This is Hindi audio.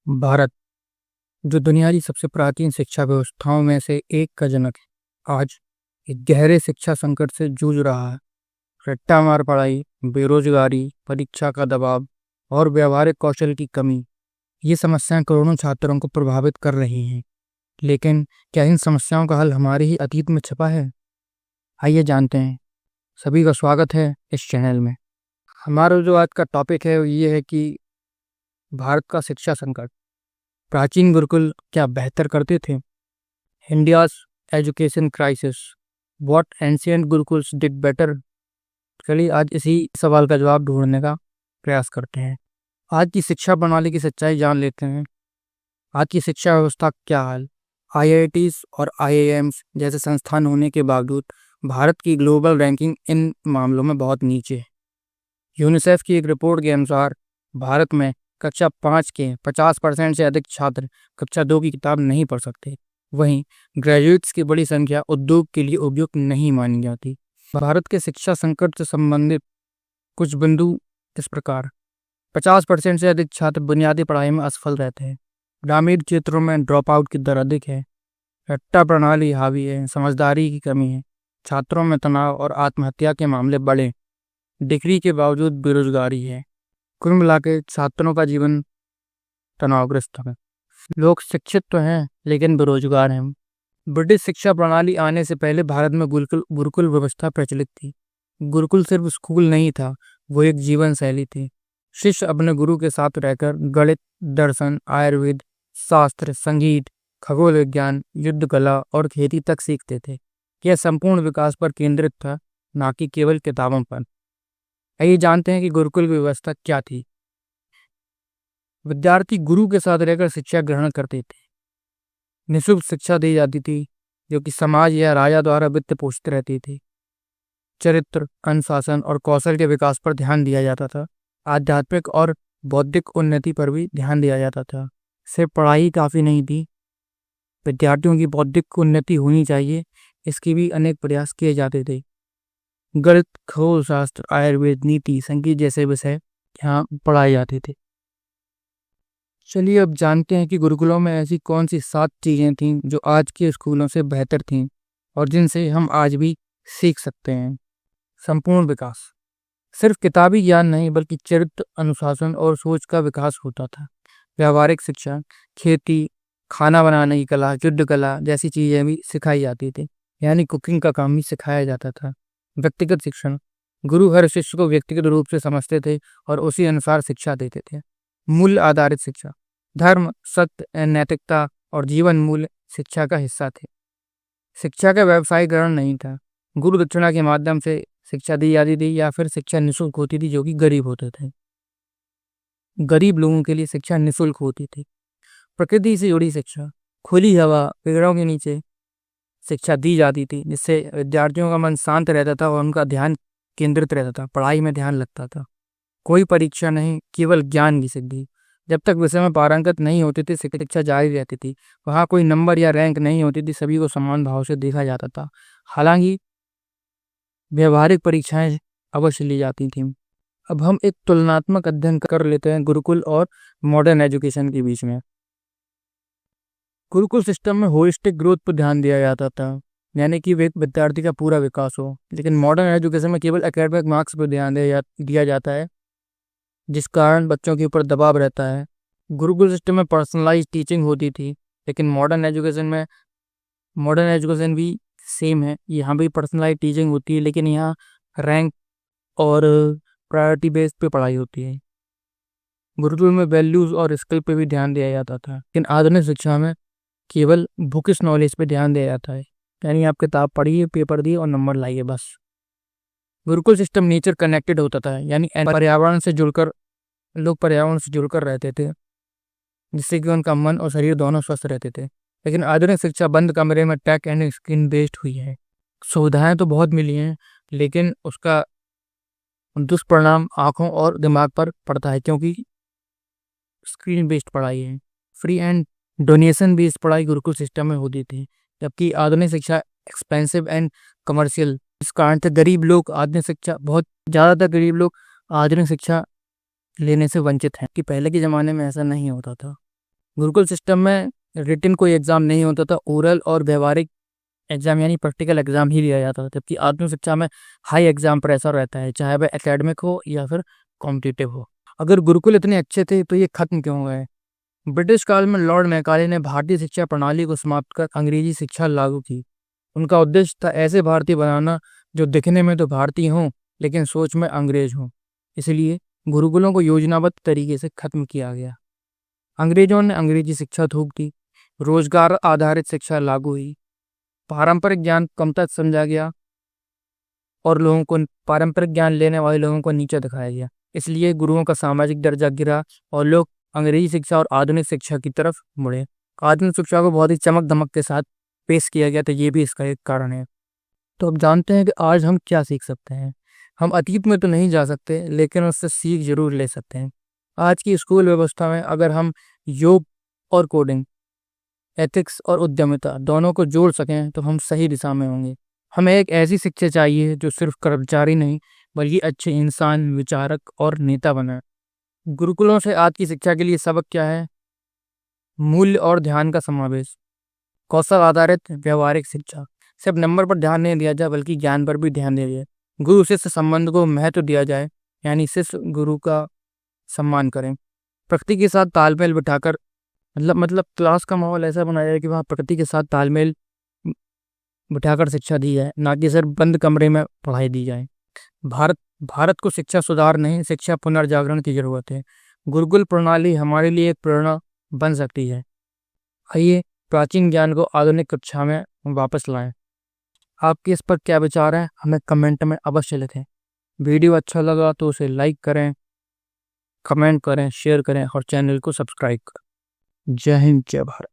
भारत, जो दुनिया की सबसे प्राचीन शिक्षा व्यवस्थाओं में से एक का जनक है, आज एक गहरे शिक्षा संकट से जूझ रहा है। रट्टामार पढ़ाई, बेरोजगारी, परीक्षा का दबाव और व्यवहारिक कौशल की कमी, ये समस्याएं करोड़ों छात्रों को प्रभावित कर रही हैं। लेकिन क्या इन समस्याओं का हल हमारे ही अतीत में छिपा है? आइए जानते हैं। सभी का स्वागत है इस चैनल में। हमारा जो आज का टॉपिक है वो ये है कि भारत का शिक्षा संकट। प्राचीन गुरुकुल क्या बेहतर करते थे? India's education crisis, what ancient gurukuls did better. चलिए आज इसी सवाल का जवाब ढूंढने का प्रयास करते हैं। आज की शिक्षा प्रणाली की सच्चाई जान लेते हैं। आज की शिक्षा व्यवस्था क्या हाल? आईआईटीज और आईआईएम्स जैसे संस्थान होने के बावजूद भारत की ग्लोबल रैंकिंग इन मामलों में बहुत नीचे है। यूनिसेफ की एक रिपोर्ट के अनुसार भारत में कक्षा 5 के 50% से अधिक छात्र कक्षा 2 की किताब नहीं पढ़ सकते। वहीं ग्रेजुएट्स की बड़ी संख्या उद्योग के लिए उपयुक्त नहीं मानी जाती। भारत के शिक्षा संकट से संबंधित कुछ बिंदु इस प्रकार: 50% से अधिक छात्र बुनियादी पढ़ाई में असफल रहते हैं। ग्रामीण क्षेत्रों में ड्रॉप आउट की दर अधिक है। रट्टा प्रणाली हावी है। समझदारी की कमी है। छात्रों में तनाव और आत्महत्या के मामले बढ़े। डिग्री के बावजूद बेरोजगारी है। कुल मिला के छात्रों का जीवन तनावग्रस्त है। लोग शिक्षित तो हैं लेकिन बेरोजगार हैं। ब्रिटिश शिक्षा प्रणाली आने से पहले भारत में गुरुकुल व्यवस्था प्रचलित थी। गुरुकुल सिर्फ स्कूल नहीं था, वो एक जीवन शैली थी। शिष्य अपने गुरु के साथ रहकर गणित, दर्शन, आयुर्वेद, शास्त्र, संगीत, खगोल विज्ञान, युद्ध कला और खेती तक सीखते थे। यह संपूर्ण विकास पर केंद्रित था, ना कि केवल किताबों पर। आइए जानते हैं कि गुरुकुल व्यवस्था क्या थी। विद्यार्थी गुरु के साथ रहकर शिक्षा ग्रहण करते थे। निःशुल्क शिक्षा दी जाती थी, जो कि समाज या राजा द्वारा वित्त पोषित रहती थी। चरित्र, अनुशासन और कौशल के विकास पर ध्यान दिया जाता था। आध्यात्मिक और बौद्धिक उन्नति पर भी ध्यान दिया जाता था। सिर्फ पढ़ाई काफी नहीं थी, विद्यार्थियों की बौद्धिक उन्नति होनी चाहिए, इसके भी अनेक प्रयास किए जाते थे। गणित, खगोल शास्त्र, आयुर्वेद, नीति, संगीत जैसे विषय यहाँ पढ़ाए जाते थे। चलिए अब जानते हैं कि गुरुकुलों में ऐसी कौन सी 7 चीजें थीं जो आज के स्कूलों से बेहतर थीं और जिनसे हम आज भी सीख सकते हैं। संपूर्ण विकास, सिर्फ किताबी ज्ञान नहीं बल्कि चरित्र, अनुशासन और सोच का विकास होता था। व्यावहारिक शिक्षा, खेती, खाना बनाने की कला, युद्ध कला जैसी चीजें भी सिखाई जाती थी, यानी कुकिंग का काम भी सिखाया जाता था। व्यक्तिगत शिक्षण, गुरु हर शिष्य को व्यक्तिगत रूप से समझते थे और उसी अनुसार शिक्षा देते थे। मूल्य आधारित शिक्षा, धर्म, सत्य, नैतिकता और जीवन मूल्य शिक्षा का हिस्सा थे। शिक्षा का व्यवसायीकरण नहीं था। गुरु दक्षिणा के माध्यम से शिक्षा दी जाती थी या फिर शिक्षा निःशुल्क होती थी, जो कि गरीब होते थे। गरीब लोगों के लिए शिक्षा निःशुल्क होती थी। प्रकृति से जुड़ी शिक्षा, खुली हवा, पेड़ों के नीचे शिक्षा दी जाती थी, जिससे विद्यार्थियों का मन शांत रहता था और उनका ध्यान केंद्रित रहता था, पढ़ाई में ध्यान लगता था। कोई परीक्षा नहीं, केवल ज्ञान की सिद्धि। जब तक विषय में पारंगत नहीं होते थे, शिक्षा जारी रहती थी। वहाँ कोई नंबर या रैंक नहीं होती थी, सभी को समान भाव से देखा जाता था। हालांकि व्यवहारिक परीक्षाएं अवश्य ली जाती थीं। अब हम एक तुलनात्मक अध्ययन कर लेते हैं गुरुकुल और मॉडर्न एजुकेशन के बीच में। गुरुकुल सिस्टम में होलिस्टिक ग्रोथ पर ध्यान दिया जाता था, यानी कि एक विद्यार्थी का पूरा विकास हो। लेकिन मॉडर्न एजुकेशन में केवल एकेडमिक मार्क्स पर ध्यान दिया जाता है, जिस कारण बच्चों के ऊपर दबाव रहता है। गुरुकुल सिस्टम में पर्सनलाइज टीचिंग होती थी, लेकिन मॉडर्न एजुकेशन भी सेम है। यहाँ भी पर्सनलाइज टीचिंग होती है, लेकिन यहाँ रैंक और प्रायोरिटी बेस पे पढ़ाई होती है। गुरुकुल में वैल्यूज और स्किल पे भी ध्यान दिया जाता था, लेकिन आधुनिक शिक्षा में केवल बुकिश नॉलेज पे ध्यान दिया जाता है, यानी आप किताब पढ़िए, पेपर दिए और नंबर लाइए बस। गुरुकुल सिस्टम नेचर कनेक्टेड होता था, यानी पर्यावरण से जुड़कर रहते थे, जिससे कि उनका मन और शरीर दोनों स्वस्थ रहते थे। लेकिन आधुनिक शिक्षा बंद कमरे में टेक एंड स्क्रीन बेस्ड हुई है। सुविधाएं तो बहुत मिली हैं, लेकिन उसका दुष्परिणाम आंखों और दिमाग पर पड़ता है, क्योंकि स्क्रीन बेस्ड पढ़ाई है। फ्री एंड डोनेशन बेस्ड पढ़ाई गुरुकुल सिस्टम में होती थी, जबकि आधुनिक शिक्षा एक्सपेंसिव एंड कमर्शियल। इस कारण से बहुत ज़्यादातर गरीब लोग आधुनिक शिक्षा लेने से वंचित हैं, कि पहले के ज़माने में ऐसा नहीं होता था। गुरुकुल सिस्टम में रिटन कोई एग्जाम नहीं होता था, ओरल और व्यवहारिक एग्जाम यानी प्रैक्टिकल एग्जाम ही लिया जाता था। जबकि आधुनिक शिक्षा में हाई एग्जाम प्रेशर रहता है, चाहे वह एकेडमिक हो या फिर कॉम्पिटिटिव हो। अगर गुरुकुल इतने अच्छे थे तो ये खत्म क्यों हो गए? ब्रिटिश काल में लॉर्ड मैकाले ने भारतीय शिक्षा प्रणाली को समाप्त कर अंग्रेजी शिक्षा लागू की। उनका उद्देश्य था ऐसे भारतीय बनाना जो दिखने में तो भारतीय हों लेकिन सोच में अंग्रेज हों। इसलिए गुरुकुलों को योजनाबद्ध तरीके से खत्म किया गया। अंग्रेजों ने अंग्रेजी शिक्षा थूक दी, रोजगार आधारित शिक्षा लागू हुई, पारंपरिक ज्ञान कमतर समझा गया और लोगों को पारंपरिक ज्ञान लेने वाले लोगों को नीचे दिखाया गया। इसलिए गुरुओं का सामाजिक दर्जा गिरा और लोग अंग्रेजी शिक्षा और आधुनिक शिक्षा की तरफ मुड़े। आधुनिक शिक्षा को बहुत ही चमक दमक के साथ पेश किया गया, तो ये भी इसका एक कारण है। तो अब जानते हैं कि आज हम क्या सीख सकते हैं। हम अतीत में तो नहीं जा सकते लेकिन उससे सीख जरूर ले सकते हैं। आज की स्कूल व्यवस्था में अगर हम योग और कोडिंग, एथिक्स और उद्यमिता दोनों को जोड़ सकें तो हम सही दिशा में होंगे। हमें एक ऐसी शिक्षा चाहिए जो सिर्फ कर्मचारी नहीं बल्कि अच्छे इंसान, विचारक और नेता बनाए। गुरुकुलों से आज की शिक्षा के लिए सबक क्या है? मूल्य और ध्यान का समावेश, कौशल आधारित व्यवहारिक शिक्षा, सिर्फ नंबर पर ध्यान नहीं दिया जाए बल्कि ज्ञान पर भी ध्यान दिया जाए। गुरु शिष्य संबंध को महत्व दिया जाए, यानी शिष्य गुरु का सम्मान करें। प्रकृति के साथ तालमेल बिठाकर मतलब क्लास का माहौल ऐसा बनाया जाए कि वहाँ प्रकृति के साथ तालमेल बिठाकर शिक्षा दी जाए, ना कि सिर्फ बंद कमरे में पढ़ाई दी जाए। भारत को शिक्षा सुधार नहीं, शिक्षा पुनर्जागरण की जरूरत है। गुरुकुल प्रणाली हमारे लिए एक प्रेरणा बन सकती है। आइए प्राचीन ज्ञान को आधुनिक कक्षा में वापस लाएं। आपके इस पर क्या विचार है हमें कमेंट में अवश्य लिखें। वीडियो अच्छा लगा तो उसे लाइक करें, कमेंट करें, शेयर करें और चैनल को सब्सक्राइब करें। जय हिंद, जय भारत।